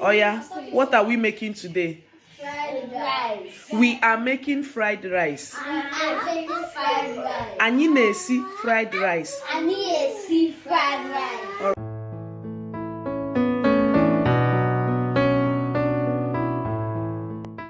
Oh yeah, what are we making today? Fried rice. We are making fried rice. I'm making fried rice. Anyị na-esi fried rice. Anyị na-esi fried rice.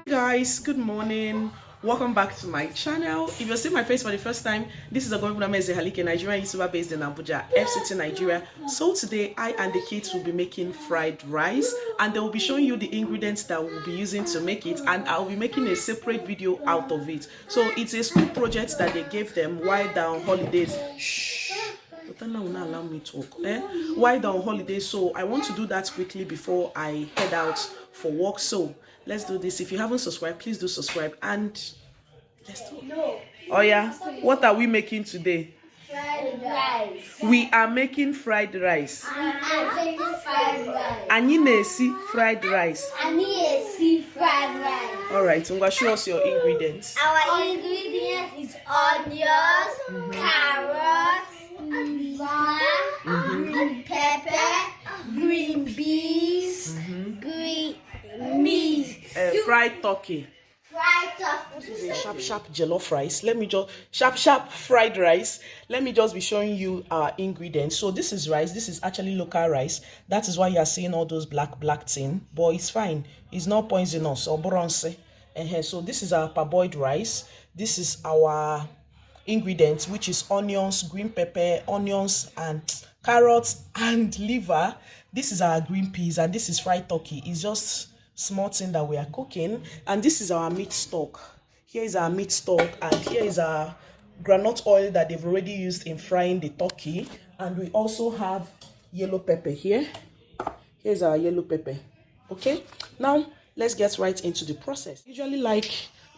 Guys, good morning. Welcome back to my channel. If you're seeing my face for the first time, this is OGOM'S, a Nigerian YouTuber based in Abuja, FCT, Nigeria. So today, I and the kids will be making fried rice, and they will be showing you the ingredients that we'll be using to make it, and I'll be making a separate video out of it. So it's a school project that they gave them while they're on holidays. Shh. LOTANNA will not allow me to talk. While they're on holidays, so I want to do that quickly before I head out for work. So let's do this. If you haven't subscribed, please do subscribe, and let's do it. Oh yeah, what are we making today? Fried rice. We are making fried rice. I'm making fried rice. Anyị na-esi fried rice. Anyị na-esi fried rice. All right, I'm going to show us your ingredients. Our ingredients is onions, carrots, green pepper, green beans, green meat, Fried turkey. fried tofu. This is a sharp jollof rice. Let me just sharp fried rice. Let me just be showing you our ingredients. So this is rice. This is actually local rice. That is why you are seeing all those black thing, but it's fine. It's not poisonous or bronze. So this is our parboiled rice. This is our ingredients, which is onions, green pepper, onions, and carrots and liver. This is our green peas, and this is fried turkey. It's just small thing that we are cooking. And this is our meat stock. Here is our meat stock, and here is our groundnut oil that they've already used in frying the turkey. And we also have yellow pepper here. Here's our yellow pepper. Okay, now let's get right into the process. I usually like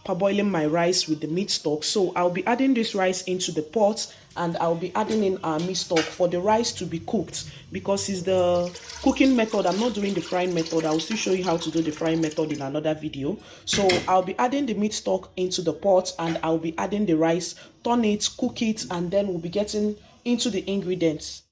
parboiling my rice with the meat stock, so I'll be adding this rice into the pot, and I'll be adding in our meat stock for the rice to be cooked, because it's the cooking method. I'm not doing the frying method. I'll still show you how to do the frying method in another video. So I'll be adding the meat stock into the pot, and I'll be adding the rice, turn it, cook it, and then we'll be getting into the ingredients.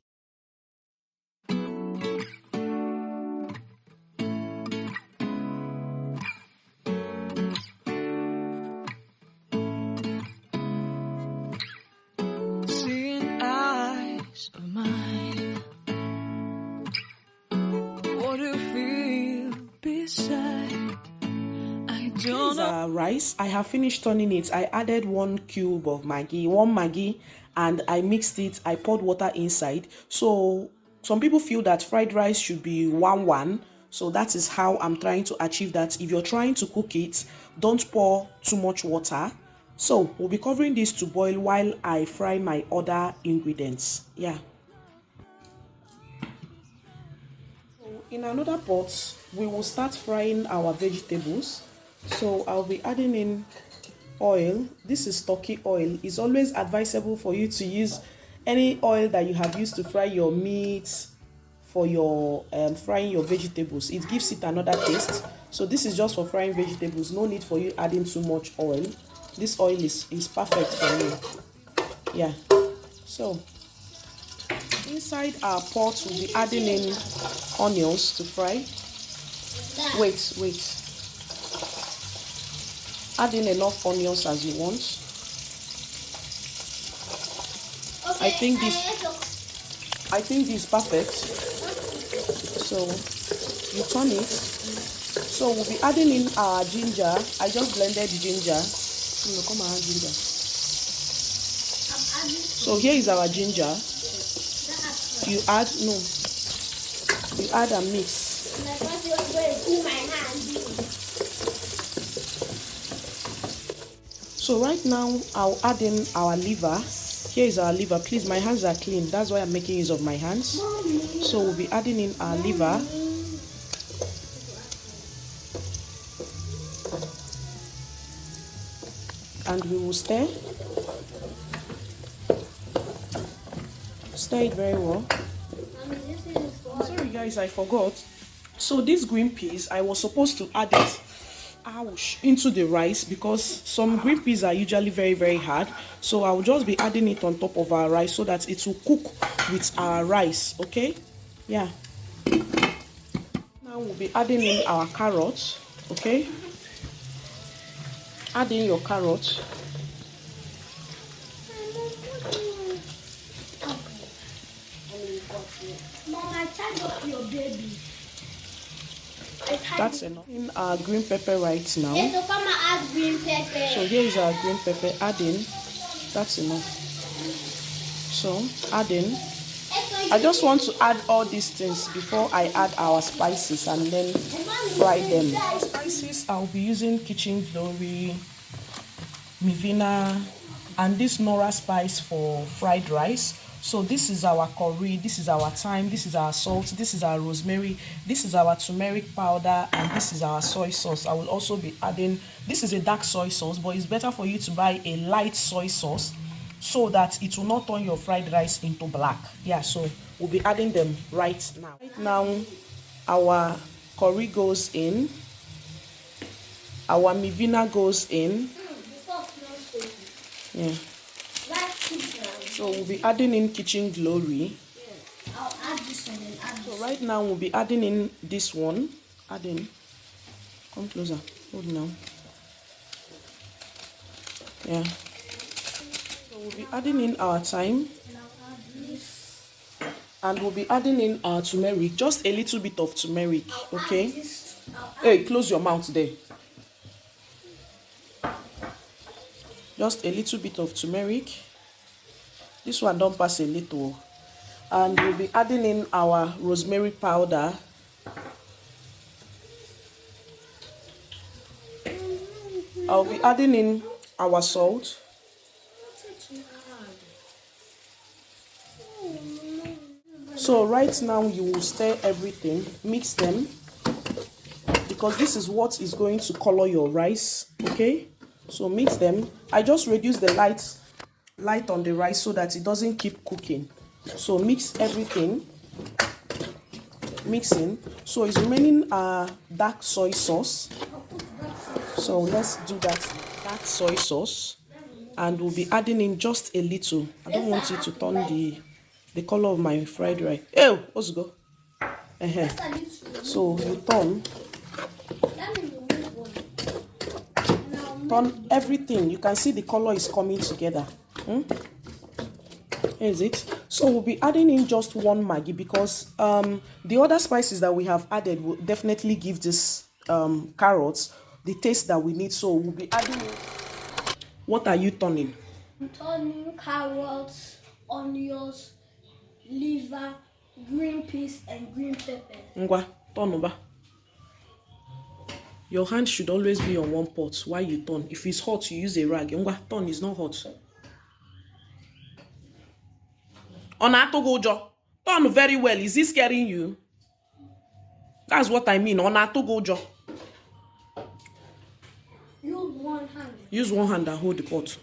Rice, I have finished turning it. I added 1 cube of Maggi, and I mixed it. I poured water inside. So some people feel that fried rice should be 1-1, so that is how I'm trying to achieve that. If you're trying to cook it, don't pour too much water. So we'll be covering this to boil while I fry my other ingredients. Yeah. So in another pot, we will start frying our vegetables. So I'll be adding in oil. This is turkey oil. It's always advisable for you to use any oil that you have used to fry your meat for your frying your vegetables. It gives it another taste. So this is just for frying vegetables. No need for you adding too much oil. This oil is perfect for me. Yeah. So inside our pot, we'll be adding in onions to fry. Wait. Add in enough onions as you want. Okay, I think this is perfect. So you turn it. So we'll be adding in our ginger. I just blended the ginger. Come on, ginger. So here is our ginger. You add and mix. So right now, I'll add in our liver. Here is our liver. Please, my hands are clean. That's why I'm making use of my hands. So we'll be adding in our liver. And we will stir. Stir it very well. Sorry guys, I forgot. So these green peas, I was supposed to add it into the rice, because some green peas are usually very hard. So I'll just be adding it on top of our rice so that it will cook with our rice. Okay, yeah. Now Now we'll be adding in our carrots. Okay, add in your carrots. Mom, I tied up your baby. That's enough. In our green pepper right now. Yes, so come and add green pepper. So here is our green pepper. Add in. That's enough. So add in. I just want to add all these things before I add our spices and then fry them. Spices, I'll be using Kitchen Glory, Mivina, and this Nora spice for fried rice. So this is our curry, this is our thyme, this is our salt, this is our rosemary, this is our turmeric powder, and this is our soy sauce. I will also be adding, this is a dark soy sauce, but it's better for you to buy a light soy sauce so that it will not turn your fried rice into black. Yeah, so we'll be adding them right now. Right now, our curry goes in, our Mivina goes in. Yeah. So we'll be adding in Kitchen Glory. Yeah. I'll add this one and add this. So right now we'll be adding in this one. Add in. Come closer. Hold now. Yeah. So we'll be adding in our thyme. And I'll add this. And we'll be adding in our turmeric. Just a little bit of turmeric. Okay? I'll Hey, close your mouth there. Just a little bit of turmeric. This one don't pass a little. And we'll be adding in our rosemary powder. I'll be adding in our salt. So right now you will stir everything, mix them, because this is what is going to color your rice. Okay, so mix them. I just reduce the light on the rice so that it doesn't keep cooking. So mix everything, mixing. So it's remaining dark soy sauce. So let's do that dark soy sauce, and we'll be adding in just a little. I don't want it to turn the color of my fried rice. Oh, let's go. So you turn everything. You can see the color is coming together. Here is it. So we'll be adding in just one Maggi, because the other spices that we have added will definitely give this carrots the taste that we need. So we'll be adding in. What are you turning? I'm turning carrots, onions, liver, green peas, and green pepper. Ngwa, turn over. Your hand should always be on one pot while you turn. If it's hot, you use a rag. Ngwa, turn, it's not hot. Onatogojo, turn very well. Is this scaring you? That's what I mean. Onatogojo. Use one hand. Use one hand and hold the pot.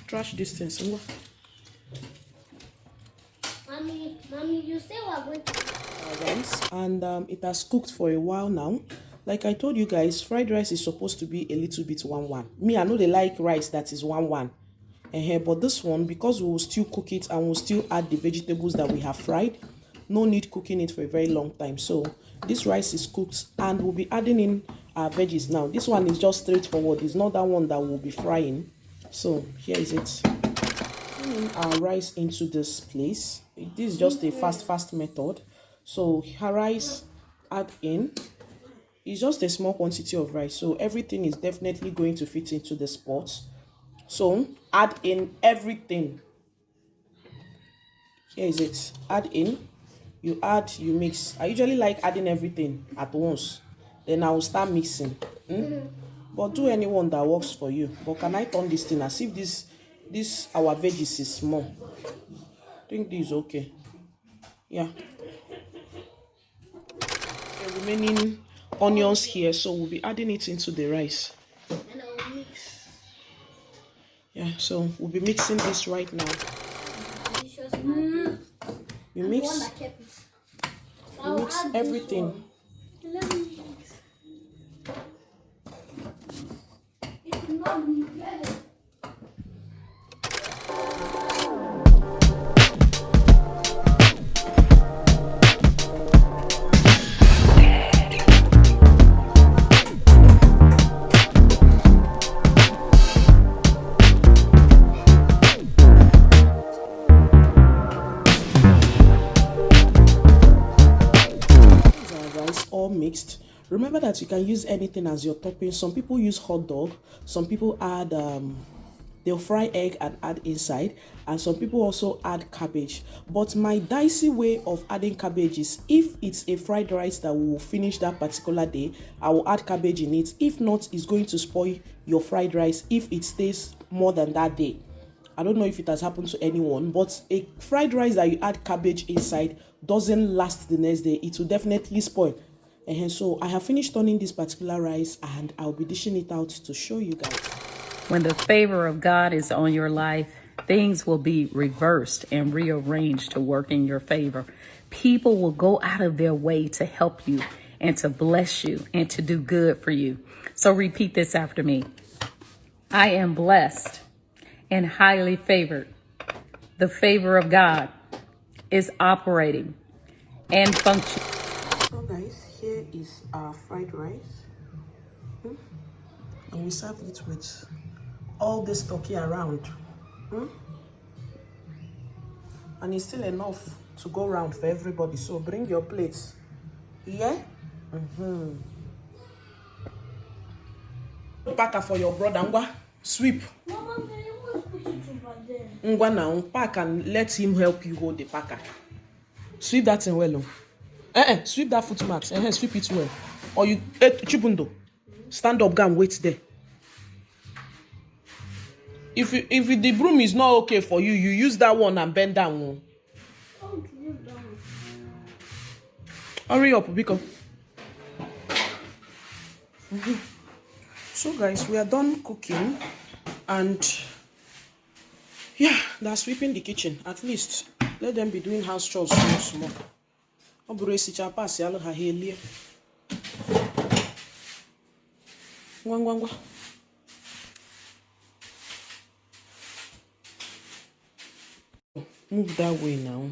Trash this thing. Mommy, you say we're going to rice, and it has cooked for a while now. Like I told you guys, fried rice is supposed to be a little bit 1-1. Me, I know they like rice that is 1-1. But this one, because we will still cook it and we'll still add the vegetables that we have fried, no need cooking it for a very long time. So this rice is cooked, and we'll be adding in our veggies now. This one is just straightforward. It's not that one that we'll be frying. So here is it. Putting our rice into this place. This is just a fast method. So her rice, add in. It's just a small quantity of rice, so everything is definitely going to fit into this pot. So add in everything. Here is it. Add in. You add, you mix. I usually like adding everything at once. Then I will start mixing. But do anyone that works for you. But can I turn this thing as if this our veggies is small? I think this is okay. Yeah. The remaining onions here, so we'll be adding it into the rice. and I'll mix. Yeah, so we'll be mixing this right now. Delicious. You mix everything. Let me mix. It's not ready. rice all mixed. Remember that you can use anything as your topping. Some people use hot dog, some people add they'll fry egg and add inside, and some people also add cabbage. But my dicey way of adding cabbage is, if it's a fried rice that we will finish that particular day, I will add cabbage in it. If not, it's going to spoil your fried rice if it stays more than that day. I don't know if it has happened to anyone, but a fried rice that you add cabbage inside doesn't last the next day. It will definitely spoil. And so I have finished turning this particular rice, and I'll be dishing it out to show you guys. When the favor of God is on your life, things will be reversed and rearranged to work in your favor. People will go out of their way to help you and to bless you and to do good for you. So repeat this after me. I am blessed and highly favored. The favor of God is operating and functioning. So guys, here is our fried rice. And we serve it with all this turkey around. And it's still enough to go around for everybody. So bring your plates. Yeah? Packer for your brother. Ngwa, sweep. Mama, can you always put it over there? Ngwa now, pack and let him help you hold the packer. Sweep that thing well. Sweep that foot mat. Sweep it well. Or you, Chibundo, stand up, go and wait there. If the broom is not okay for you, you use that one and bend down. Oh, you down. Hurry up, Biko. So guys, we are done cooking, and yeah, they're sweeping the kitchen. At least let them be doing house chores small. Move that way now.